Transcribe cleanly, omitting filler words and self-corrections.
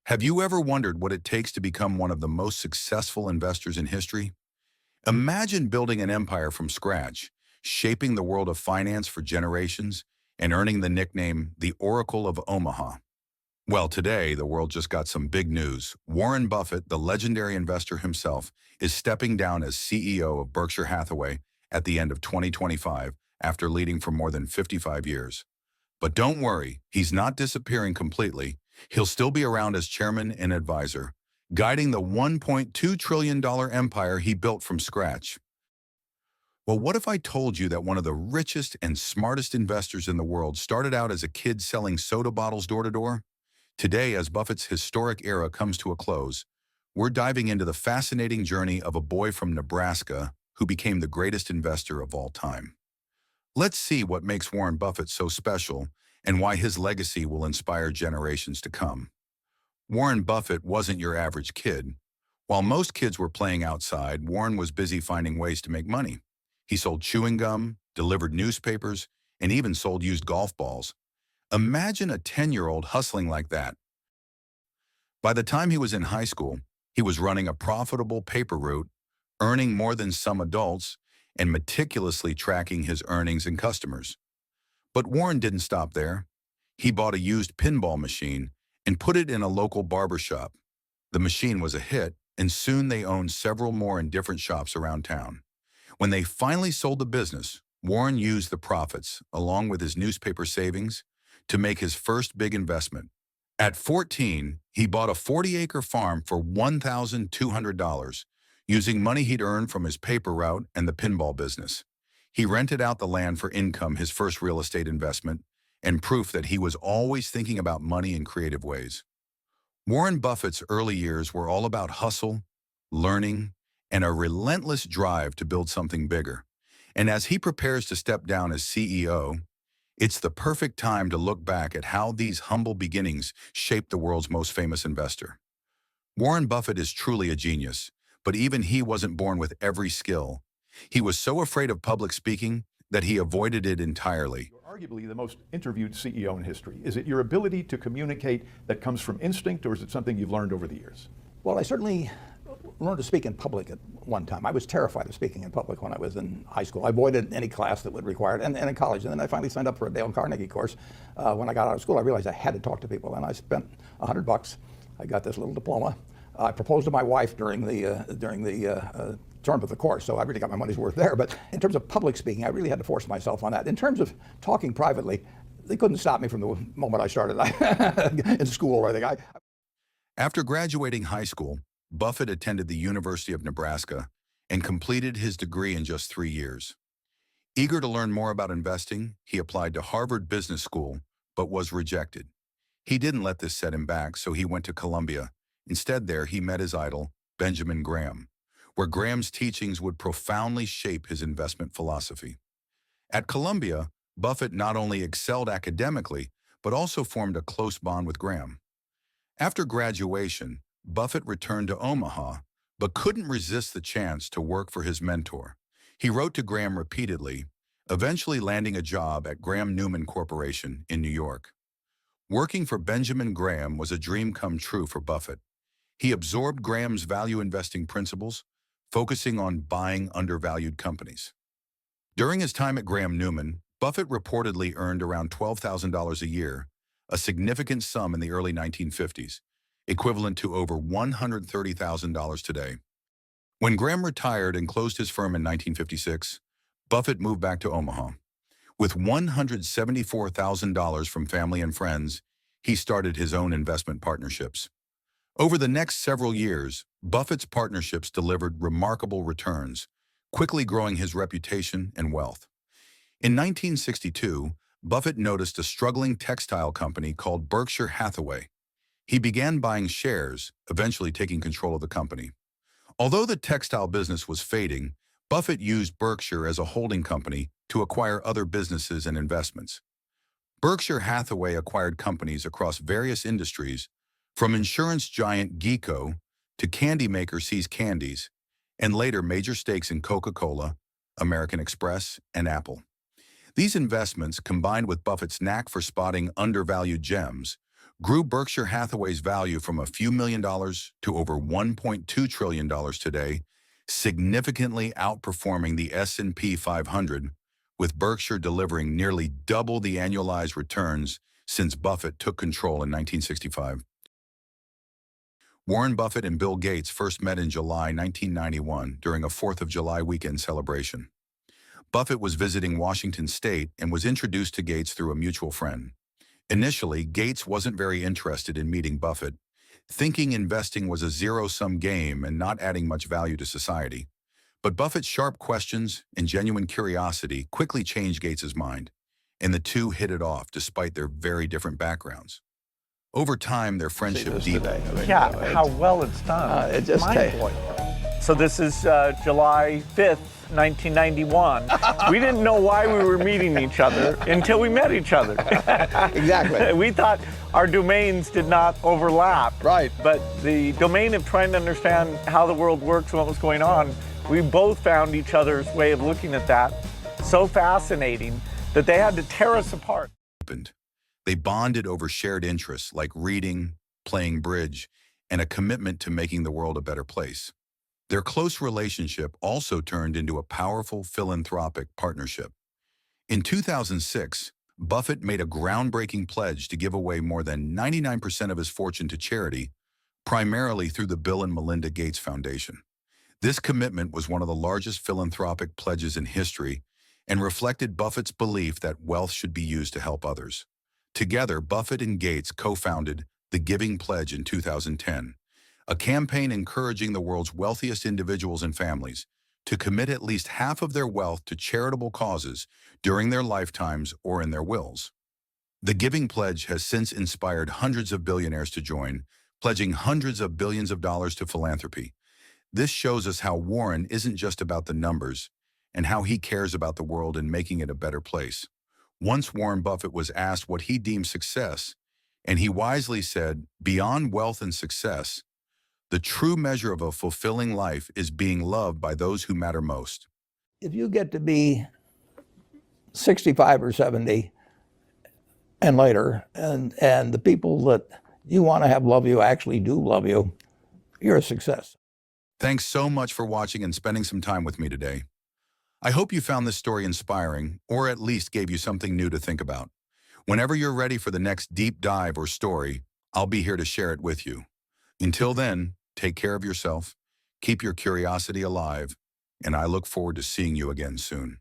Have you ever wondered what it takes to become one of the most successful investors in history? Imagine building an empire from scratch, shaping the world of finance for generations, and earning the nickname the Oracle of Omaha. Well, today, the world just got some big news. Warren Buffett, the legendary investor himself, is stepping down as CEO of Berkshire Hathaway at the end of 2025 after leading for more than 55 years. But don't worry, he's not disappearing completely. He'll still be around as chairman and advisor, guiding the $1.2 trillion empire he built from scratch. Well, what if I told you that one of the richest and smartest investors in the world started out as a kid selling soda bottles door to door? Today, as Buffett's historic era comes to a close, we're diving into the fascinating journey of a boy from Nebraska who became the greatest investor of all time. Let's see what makes Warren Buffett so special and why his legacy will inspire generations to come. Warren Buffett wasn't your average kid. While most kids were playing outside, Warren was busy finding ways to make money. He sold chewing gum, delivered newspapers, and even sold used golf balls. Imagine a 10-year-old hustling like that. By the time he was in high school, he was running a profitable paper route, earning more than some adults, and meticulously tracking his earnings and customers. But Warren didn't stop there. He bought a used pinball machine and put it in a local barber shop. The machine was a hit, and soon they owned several more in different shops around town. When they finally sold the business, Warren used the profits, along with his newspaper savings, to make his first big investment. At 14, he bought a 40-acre farm for $1,200, using money he'd earned from his paper route and the pinball business. He rented out the land for income, his first real estate investment, and proof that he was always thinking about money in creative ways. Warren Buffett's early years were all about hustle, learning, and a relentless drive to build something bigger. And as he prepares to step down as CEO, it's the perfect time to look back at how these humble beginnings shaped the world's most famous investor. Warren Buffett is truly a genius, but even he wasn't born with every skill. He was so afraid of public speaking that he avoided it entirely. You're arguably the most interviewed CEO in history. Is it your ability to communicate that comes from instinct, or is it something you've learned over the years? Well, I certainly learned to speak in public at one time. I was terrified of speaking in public when I was in high school. I avoided any class that would require it, and in college. And then I finally signed up for a Dale Carnegie course. When I got out of school, I realized I had to talk to people, and I spent $100. I got this little diploma. I proposed to my wife during the term of the course, so I really got my money's worth there. But in terms of public speaking, I really had to force myself on that. In terms of talking privately, they couldn't stop me from the moment I started in school or anything. After graduating high school, Buffett attended the University of Nebraska and completed his degree in just 3 years. Eager to learn more about investing, he applied to Harvard Business School, but was rejected. He didn't let this set him back, so he went to Columbia. Instead there, he met his idol, Benjamin Graham, where Graham's teachings would profoundly shape his investment philosophy. At Columbia, Buffett not only excelled academically, but also formed a close bond with Graham. After graduation, Buffett returned to Omaha, but couldn't resist the chance to work for his mentor. He wrote to Graham repeatedly, eventually landing a job at Graham-Newman Corporation in New York. Working for Benjamin Graham was a dream come true for Buffett. He absorbed Graham's value investing principles, focusing on buying undervalued companies. During his time at Graham-Newman, Buffett reportedly earned around $12,000 a year, a significant sum in the early 1950s, equivalent to over $130,000 today. When Graham retired and closed his firm in 1956, Buffett moved back to Omaha. With $174,000 from family and friends, he started his own investment partnerships. Over the next several years, Buffett's partnerships delivered remarkable returns, quickly growing his reputation and wealth. In 1962, Buffett noticed a struggling textile company called Berkshire Hathaway. He began buying shares, eventually taking control of the company. Although the textile business was fading, Buffett used Berkshire as a holding company to acquire other businesses and investments. Berkshire Hathaway acquired companies across various industries, from insurance giant Geico to candy maker See's Candies, and later major stakes in Coca-Cola, American Express, and Apple. These investments, combined with Buffett's knack for spotting undervalued gems, grew Berkshire Hathaway's value from a few $1 million to over $1.2 trillion today, significantly outperforming the S&P 500, with Berkshire delivering nearly double the annualized returns since Buffett took control in 1965. Warren Buffett and Bill Gates first met in July 1991 during a 4th of July weekend celebration. Buffett was visiting Washington State and was introduced to Gates through a mutual friend. Initially, Gates wasn't very interested in meeting Buffett, thinking investing was a zero-sum game and not adding much value to society. But Buffett's sharp questions and genuine curiosity quickly changed Gates's mind, and the two hit it off despite their very different backgrounds. Over time, their friendship deepened. Yeah, how well it's done. It just mind-blowing. So this is July 5th, 1991. We didn't know why we were meeting each other until we met each other. Exactly. We thought our domains did not overlap. Right. But the domain of trying to understand how the world works and what was going on, we both found each other's way of looking at that so fascinating that they had to tear us apart. They bonded over shared interests like reading, playing bridge, and a commitment to making the world a better place. Their close relationship also turned into a powerful philanthropic partnership. In 2006, Buffett made a groundbreaking pledge to give away more than 99% of his fortune to charity, primarily through the Bill and Melinda Gates Foundation. This commitment was one of the largest philanthropic pledges in history and reflected Buffett's belief that wealth should be used to help others. Together, Buffett and Gates co-founded the Giving Pledge in 2010, a campaign encouraging the world's wealthiest individuals and families to commit at least half of their wealth to charitable causes during their lifetimes or in their wills. The Giving Pledge has since inspired hundreds of billionaires to join, pledging hundreds of billions of dollars to philanthropy. This shows us how Warren isn't just about the numbers and how he cares about the world and making it a better place. Once Warren Buffett was asked what he deemed success, and he wisely said, "Beyond wealth and success, the true measure of a fulfilling life is being loved by those who matter most." If you get to be 65 or 70 and later, and the people that you want to have love you actually do love you, you're a success. Thanks so much for watching and spending some time with me today. I hope you found this story inspiring, or at least gave you something new to think about. Whenever you're ready for the next deep dive or story, I'll be here to share it with you. Until then, take care of yourself, keep your curiosity alive, and I look forward to seeing you again soon.